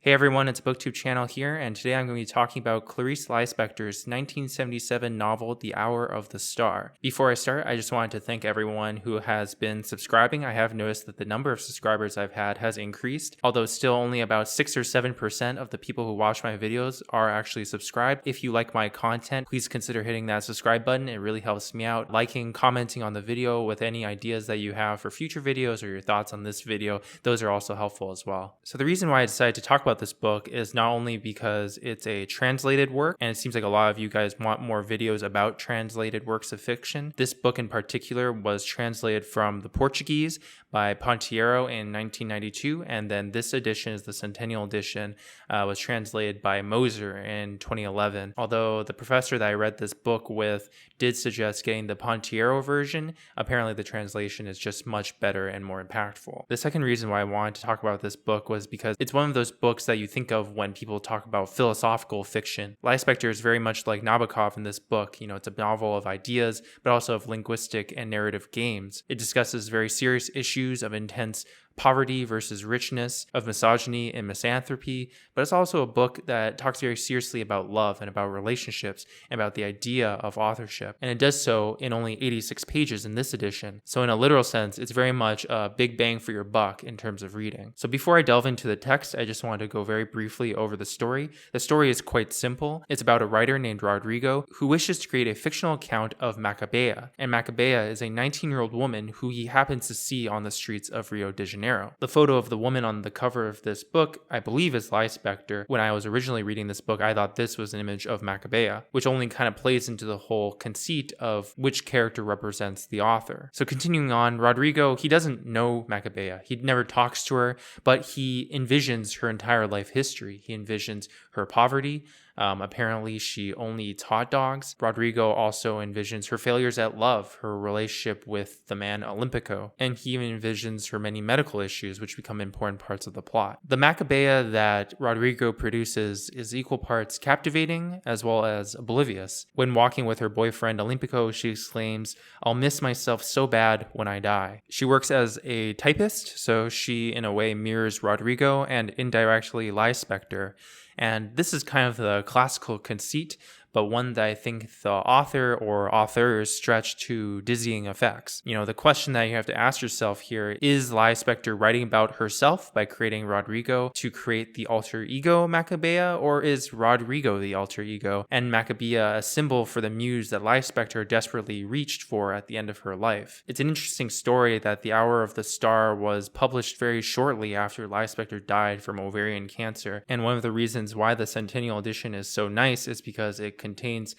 Hey everyone, it's Booktube channel here, and today I'm going to be talking about Clarice Lispector's 1977 novel, The Hour of the Star. Before I start, I just wanted to thank everyone who has been subscribing. I have noticed that the number of subscribers I've had has increased, although still only about 6 or 7% of the people who watch my videos are actually subscribed. If you like my content, please consider hitting that subscribe button. It really helps me out. Liking, commenting on the video with any ideas that you have for future videos or your thoughts on this video, those are also helpful as well. So the reason why I decided to talk about this book is not only because it's a translated work, and it seems like a lot of you guys want more videos about translated works of fiction. This book in particular was translated from the Portuguese by Ponteiro in 1992, and then this edition is the Centennial Edition, was translated by Moser in 2011. Although the professor that I read this book with did suggest getting the Ponteiro version, apparently the translation is just much better and more impactful. The second reason why I wanted to talk about this book was because it's one of those books that you think of when people talk about philosophical fiction. Lispector is very much like Nabokov in this book. It's a novel of ideas, but also of linguistic and narrative games. It discusses very serious issues of intense poverty versus richness, of misogyny and misanthropy, but it's also a book that talks very seriously about love and about relationships and about the idea of authorship. And it does so in only 86 pages in this edition. So in a literal sense, it's very much a big bang for your buck in terms of reading. So before I delve into the text, I just wanted to go very briefly over the story. The story is quite simple. It's about a writer named Rodrigo who wishes to create a fictional account of Macabea. And Macabea is a 19-year-old woman who he happens to see on the streets of Rio de Janeiro. The photo of the woman on the cover of this book, I believe, is Lispector. When I was originally reading this book, I thought this was an image of Macabea, which only kind of plays into the whole conceit of which character represents the author. So continuing on, Rodrigo, he doesn't know Macabea. He never talks to her, but he envisions her entire life history. He envisions her poverty. Apparently, she only eats hot dogs. Rodrigo also envisions her failures at love, her relationship with the man Olympico, and he even envisions her many medical issues, which become important parts of the plot. The Macabea that Rodrigo produces is equal parts captivating as well as oblivious. When walking with her boyfriend Olympico, she exclaims, "I'll miss myself so bad when I die." She works as a typist, so she in a way mirrors Rodrigo and indirectly Lispector. And this is kind of the classical conceit, but one that I think the author or authors stretch to dizzying effects. The question that you have to ask yourself here is Lispector writing about herself by creating Rodrigo to create the alter ego Macabea, or is Rodrigo the alter ego and Macabea a symbol for the muse that Lispector desperately reached for at the end of her life? It's an interesting story that The Hour of the Star was published very shortly after Lispector died from ovarian cancer, and one of the reasons why the Centennial Edition is so nice is because it contains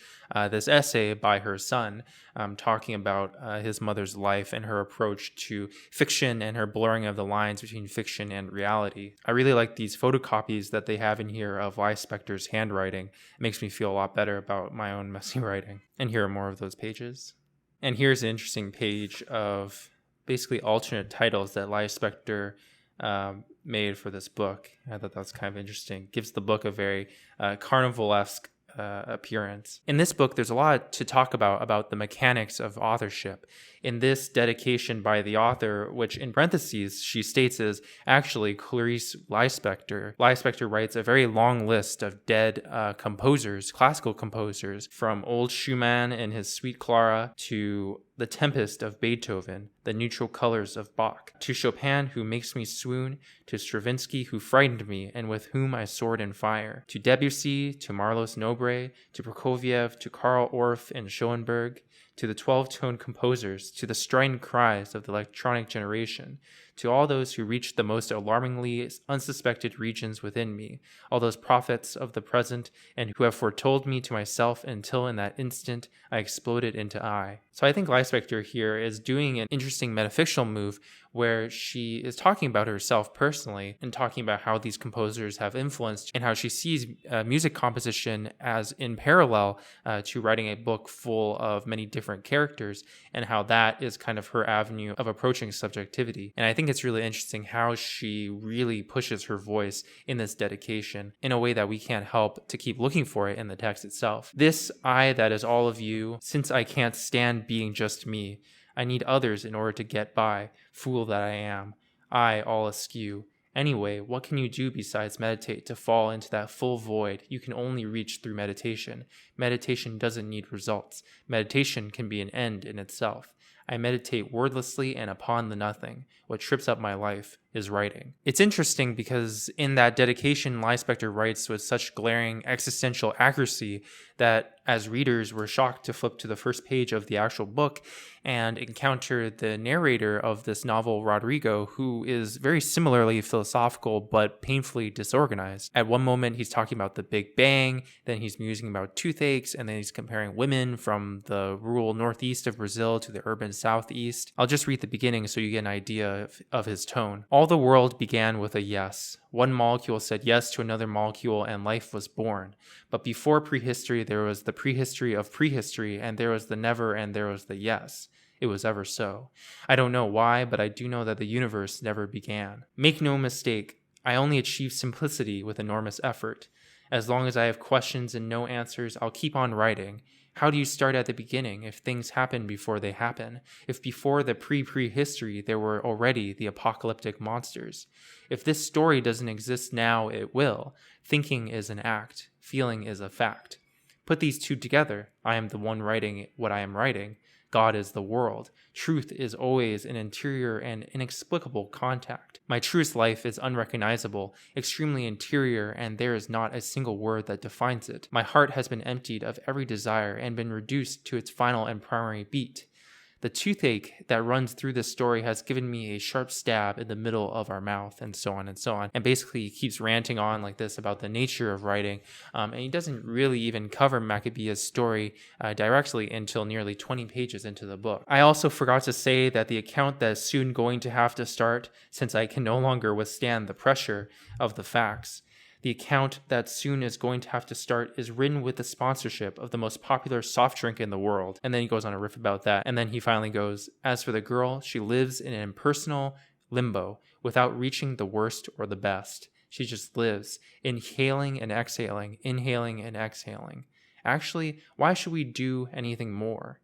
this essay by her son talking about his mother's life and her approach to fiction and her blurring of the lines between fiction and reality. I really like these photocopies that they have in here of Lispector's handwriting. It makes me feel a lot better about my own messy writing. And here are more of those pages. And here's an interesting page of basically alternate titles that Lispector made for this book. I thought that was kind of interesting. Gives the book a very carnival-esque appearance. In this book, there's a lot to talk about the mechanics of authorship. In this dedication by the author, which in parentheses she states is actually Clarice Lispector, Lispector writes a very long list of dead composers, classical composers, from old Schumann and his Sweet Clara to The Tempest of Beethoven, the neutral colors of Bach, to Chopin, who makes me swoon, to Stravinsky, who frightened me and with whom I soared in fire, to Debussy, to Marlos Nobre, to Prokofiev, to Karl Orff and Schoenberg, to the 12-tone composers, to the strident cries of the electronic generation, to all those who reached the most alarmingly unsuspected regions within me, all those prophets of the present, and who have foretold me to myself until in that instant I exploded into I. So I think Lispector here is doing an interesting metafictional move where she is talking about herself personally and talking about how these composers have influenced and how she sees music composition as in parallel to writing a book full of many different characters, and how that is kind of her avenue of approaching subjectivity. And I think it's really interesting how she really pushes her voice in this dedication in a way that we can't help to keep looking for it in the text itself. This I that is all of you, since I can't stand being just me, I need others in order to get by, fool that I am, I all askew, Anyway, what can you do besides meditate to fall into that full void you can only reach through meditation? Meditation doesn't need results. Meditation can be an end in itself. I meditate wordlessly and upon the nothing. What trips up my life is writing. It's interesting because in that dedication, Lispector writes with such glaring existential accuracy that as readers we're shocked to flip to the first page of the actual book and encounter the narrator of this novel, Rodrigo, who is very similarly philosophical but painfully disorganized. At one moment he's talking about the Big Bang, then he's musing about toothaches, and then he's comparing women from the rural northeast of Brazil to the urban southeast. I'll just read the beginning so you get an idea of his tone. All the world began with a yes. One molecule said yes to another molecule and life was born. But before prehistory, there was the prehistory of prehistory, and there was the never and there was the yes. It was ever so. I don't know why, but I do know that the universe never began. Make no mistake, I only achieve simplicity with enormous effort. As long as I have questions and no answers, I'll keep on writing. How do you start at the beginning if things happen before they happen? If before the prehistory there were already the apocalyptic monsters? If this story doesn't exist now, it will. Thinking is an act. Feeling is a fact. Put these two together. I am the one writing what I am writing. God is the world. Truth is always an interior and inexplicable contact. My truest life is unrecognizable, extremely interior, and there is not a single word that defines it. My heart has been emptied of every desire and been reduced to its final and primary beat. The toothache that runs through this story has given me a sharp stab in the middle of our mouth, and so on and so on. And basically he keeps ranting on like this about the nature of writing, and he doesn't really even cover Maccabea's story directly until nearly 20 pages into the book. I also forgot to say that the account that is soon going to have to start, since I can no longer withstand the pressure of the facts, the account that soon is going to have to start is written with the sponsorship of the most popular soft drink in the world. And then he goes on a riff about that. And then he finally goes, as for the girl, she lives in an impersonal limbo without reaching the worst or the best. She just lives, inhaling and exhaling, inhaling and exhaling. Actually, why should we do anything more?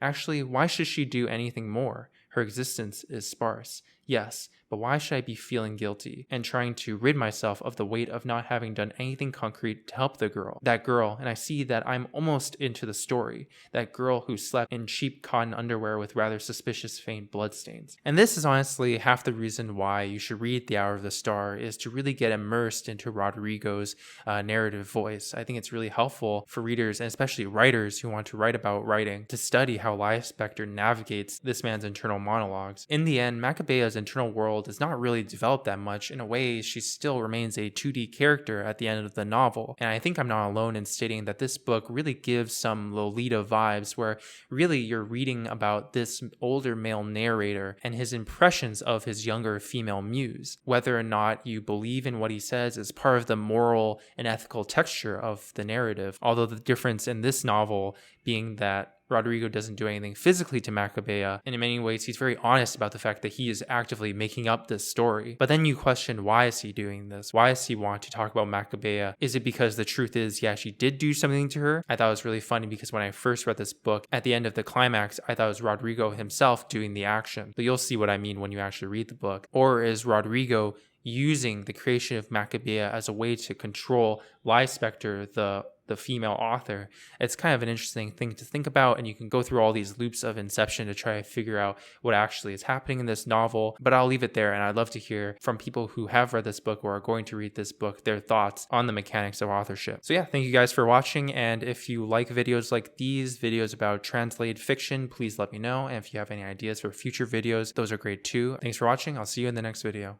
Actually, why should she do anything more? Her existence is sparse. Yes, but why should I be feeling guilty and trying to rid myself of the weight of not having done anything concrete to help the girl? That girl, and I see that I'm almost into the story, that girl who slept in cheap cotton underwear with rather suspicious faint bloodstains. And this is honestly half the reason why you should read The Hour of the Star, is to really get immersed into Rodrigo's narrative voice. I think it's really helpful for readers, and especially writers who want to write about writing, to study how Lispector navigates this man's internal monologues. In the end, Maccabea's internal world is not really developed that much. In a way, she still remains a 2D character at the end of the novel. And I think I'm not alone in stating that this book really gives some Lolita vibes, where really you're reading about this older male narrator and his impressions of his younger female muse. Whether or not you believe in what he says is part of the moral and ethical texture of the narrative, although the difference in this novel being that Rodrigo doesn't do anything physically to Maccabea, and in many ways he's very honest about the fact that he is actively making up this story. But then you question, why is he doing this? Why does he want to talk about Maccabea? Is it because the truth is, yeah, she did do something to her? I thought it was really funny because when I first read this book, at the end of the climax, I thought it was Rodrigo himself doing the action. But you'll see what I mean when you actually read the book. Or is Rodrigo using the creation of Maccabea as a way to control Lispector, the female author? It's kind of an interesting thing to think about, and you can go through all these loops of inception to try to figure out what actually is happening in this novel. But I'll leave it there, and I'd love to hear from people who have read this book or are going to read this book, their thoughts on the mechanics of authorship. So yeah, thank you guys for watching, and if you like videos like these, videos about translated fiction, please let me know. And if you have any ideas for future videos, those are great too. Thanks for watching. I'll see you in the next video.